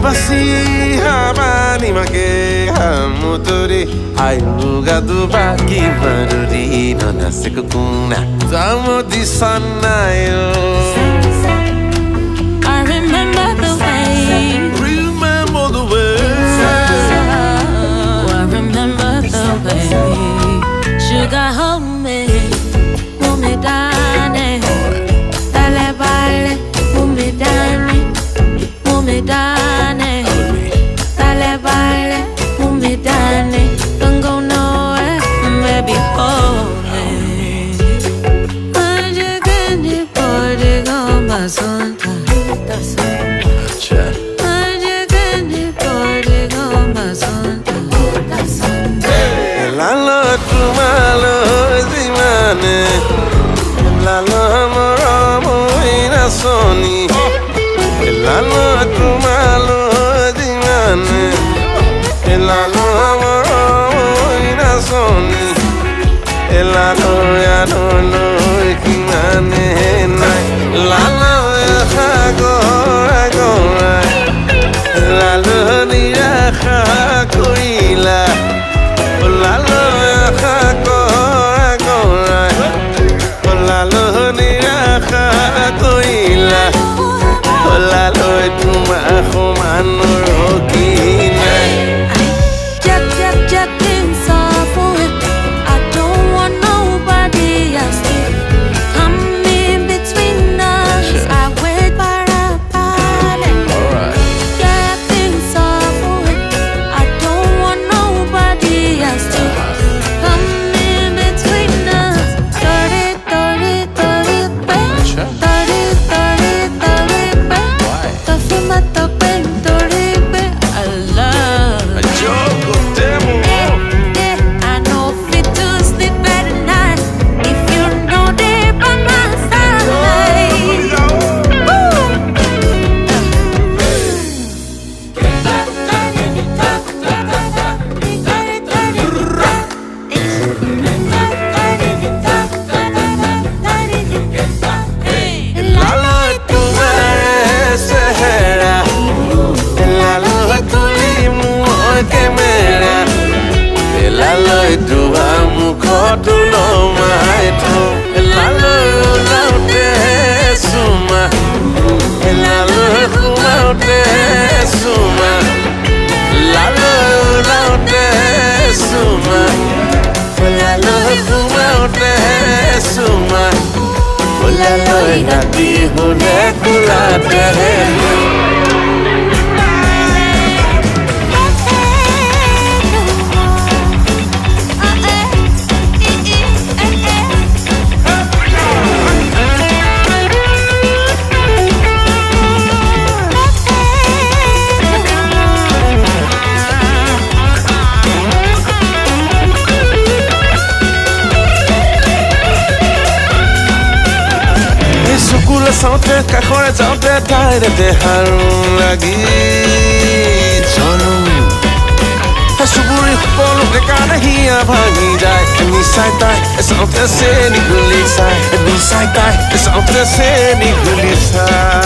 basi habani make hamutori ayuga du baki maruri nona sekuna zamo di sanayo. I remember the way. Remember the way. Oh, I remember the way. Sugar hold me, hold me down, dale vale, hold me down, hold me down, dale vale, hold me down. Don't go nowhere, baby, hold me. I can't body go my son. Lalo tumalo zimane, lalo moromo ina soni. Lalo tumalo zimane, lalo moromo ina soni. Lalo ya no lo kimane nai, lalo ya go go lalo ni ya koila. Lalo ya go go lalo ni ya koila. Lalo tu ma khomano rokina. Jack things are for it. I don't want nobody else to come in between us. I wait for a party. Jack things are for it. I don't want nobody else to come in between us. Dirty, I love. I know fit to sleep at night if you know they by my side. Lalo tu sehera, lalo tu limu ke mera, lalo tu amu kotu lo maito, lalo laute suma, lalo laute suma, lalo laute suma, lalo laute suma. Lalo nati hone kulate Sukula saute kahore saute taire te harun lagi cholo Hasuburi polo ke kana hiya bhangi jai ni sai tai saute se nikuli sai ni sai tai saute se nikuli sai